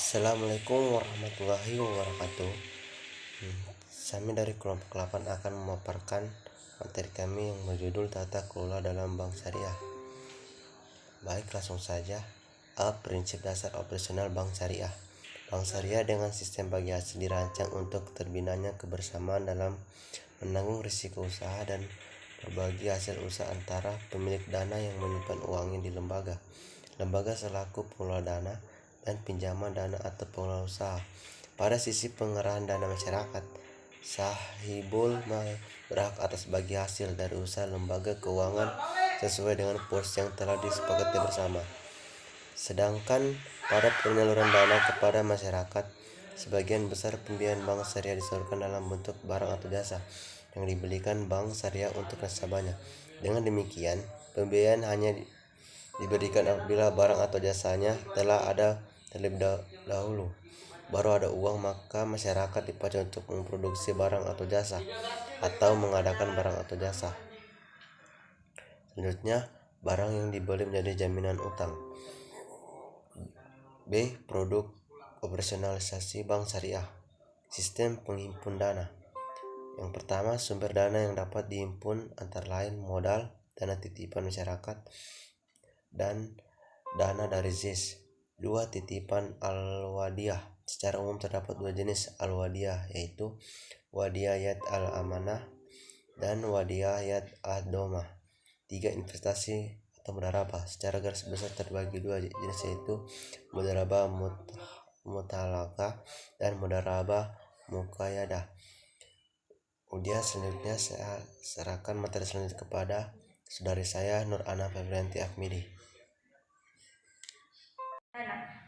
Assalamualaikum warahmatullahi wabarakatuh. Kami dari kelompok 8 akan memaparkan materi kami yang berjudul Tata Kelola dalam Bank Syariah. Baik, langsung saja. Prinsip dasar operasional Bank Syariah. Bank Syariah dengan sistem bagi hasil dirancang untuk terbinanya kebersamaan dalam menanggung risiko usaha dan berbagi hasil usaha antara pemilik dana yang menyimpan uangnya di lembaga selaku pengelola dana, dan pinjaman dana atau pengelola usaha. Pada sisi pengerahan dana masyarakat, sahibul mal berhak atas bagi hasil dari usaha lembaga keuangan sesuai dengan porsi yang telah disepakati bersama. Sedangkan pada penyaluran dana kepada masyarakat, sebagian besar pembiayaan bank syariah disalurkan dalam bentuk barang atau jasa yang dibelikan bank syariah untuk nasabahnya. Dengan demikian, pembiayaan hanya diberikan apabila barang atau jasanya telah ada terlebih dahulu. Baru ada uang, maka masyarakat dipacu untuk memproduksi barang atau jasa atau mengadakan barang atau jasa. Selanjutnya, barang yang dibeli menjadi jaminan utang. B. Produk operasionalisasi bank syariah. Sistem penghimpun dana. Yang pertama, sumber dana yang dapat dihimpun antara lain modal, dana titipan masyarakat, dan dana dari ZIS. 2. Titipan al-wadiyah. Secara umum terdapat dua jenis al-wadiyah, yaitu wadiyah yad al-amanah dan wadiyah yad ad-domah. 3. Investasi atau mudarabah. Secara garis besar terbagi dua jenis, yaitu mudarabah mutalaqah dan mudarabah muqayyadah. Kemudian selanjutnya saya serahkan materi selanjutnya kepada saudari saya Nur Ana Febrianti Ahmidi.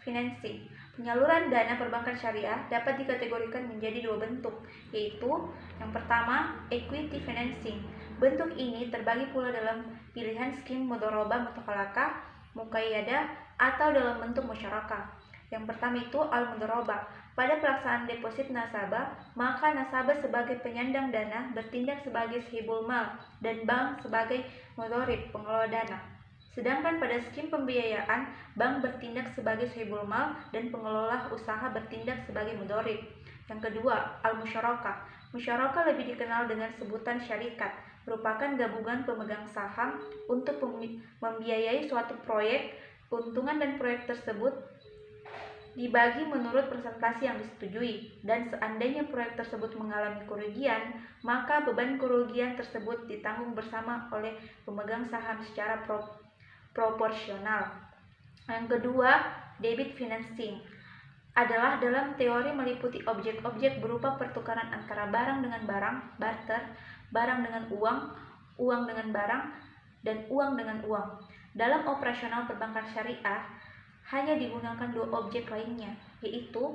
Financing. Penyaluran dana perbankan syariah dapat dikategorikan menjadi dua bentuk, yaitu yang pertama, equity financing. Bentuk ini terbagi pula dalam pilihan skim mudharabah mutakalakah, muqayyadah, atau dalam bentuk musyarakah. Yang pertama itu al-mudharabah. Pada pelaksanaan deposit nasabah, maka nasabah sebagai penyandang dana bertindak sebagai sahibul mal dan bank sebagai mudharib, pengelola dana. Sedangkan pada skim pembiayaan, bank bertindak sebagai sahibul mal dan pengelola usaha bertindak sebagai mudharib. Yang kedua, al-musyarakah. Musyarakah lebih dikenal dengan sebutan syarikat, merupakan gabungan pemegang saham untuk membiayai suatu proyek. Keuntungan dan proyek tersebut dibagi menurut persentase yang disetujui, dan seandainya proyek tersebut mengalami kerugian, maka beban kerugian tersebut ditanggung bersama oleh pemegang saham secara proporsional. Yang kedua, debit financing adalah dalam teori meliputi objek-objek berupa pertukaran antara barang dengan barang, barter, barang dengan uang, uang dengan barang, dan uang dengan uang. Dalam operasional perbankan syariah, hanya digunakan dua objek lainnya, yaitu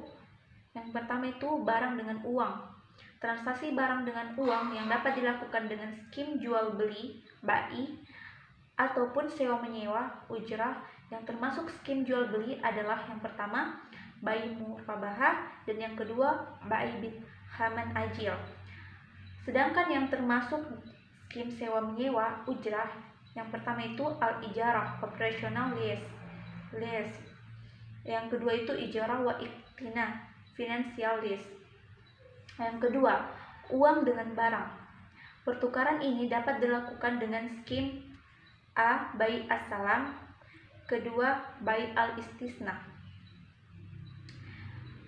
yang pertama itu barang dengan uang. Transaksi barang dengan uang yang dapat dilakukan dengan skim jual beli, bai, ataupun sewa menyewa, ujrah. Yang termasuk skim jual beli adalah yang pertama, bai murabahah, dan yang kedua, bai haman ajil. Sedangkan yang termasuk skim sewa menyewa, ujrah, yang pertama itu al-ijarah, operational lease. Yang kedua itu ijarah wa iktina, financial lease. Yang kedua, uang dengan barang. Pertukaran ini dapat dilakukan dengan skim A. Bai as-salam, kedua bai al-istisna.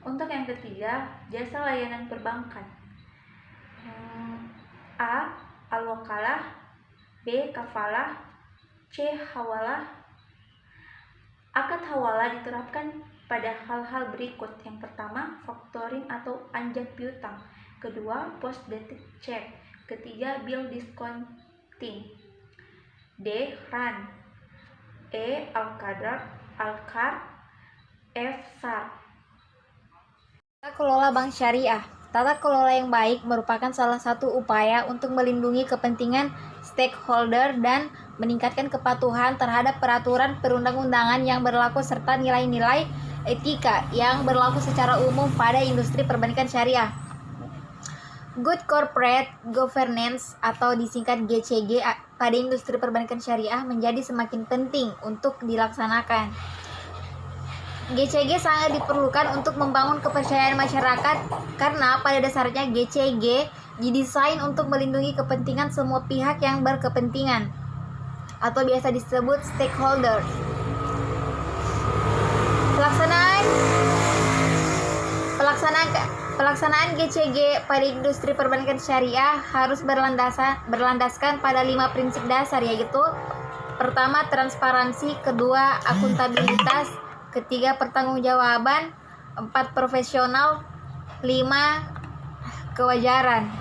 Untuk yang ketiga, jasa layanan perbankan. A. Al-wakalah, B. Kafalah, C. Hawalah. Akad hawalah diterapkan pada hal-hal berikut. Yang pertama, factoring atau anjak piutang. Kedua, post dated check. Ketiga, bill discounting. D. Ran. E. Al-Qadar, F. SAR. Tata kelola bank syariah. Tata kelola yang baik merupakan salah satu upaya untuk melindungi kepentingan stakeholder dan meningkatkan kepatuhan terhadap peraturan perundang-undangan yang berlaku serta nilai-nilai etika yang berlaku secara umum pada industri perbankan syariah. Good Corporate Governance atau disingkat GCG pada industri perbankan syariah menjadi semakin penting untuk dilaksanakan. GCG sangat diperlukan untuk membangun kepercayaan masyarakat karena pada dasarnya GCG didesain untuk melindungi kepentingan semua pihak yang berkepentingan atau biasa disebut stakeholder. Pelaksanaan GCG pada industri perbankan syariah harus berlandaskan pada 5 prinsip dasar, yaitu pertama, transparansi, kedua, akuntabilitas, ketiga, pertanggungjawaban, 4, profesional, 5, kewajaran.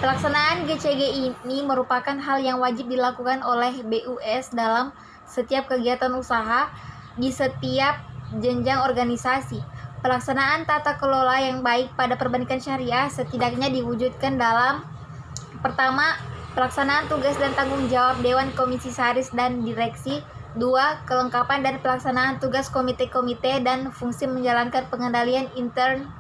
Pelaksanaan GCG ini merupakan hal yang wajib dilakukan oleh BUS dalam setiap kegiatan usaha di setiap jenjang organisasi. Pelaksanaan tata kelola yang baik pada perbankan syariah setidaknya diwujudkan dalam: pertama, pelaksanaan tugas dan tanggung jawab Dewan Komisaris dan Direksi; 2, kelengkapan dan pelaksanaan tugas komite-komite dan fungsi menjalankan pengendalian intern;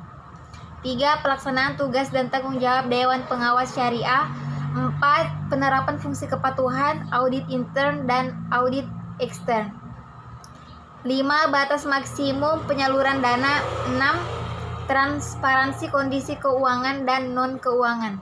3, pelaksanaan tugas dan tanggung jawab Dewan Pengawas Syariah; 4, penerapan fungsi kepatuhan, audit intern dan audit ekstern; 5, batas maksimum penyaluran dana; 6, transparansi kondisi keuangan dan non-keuangan.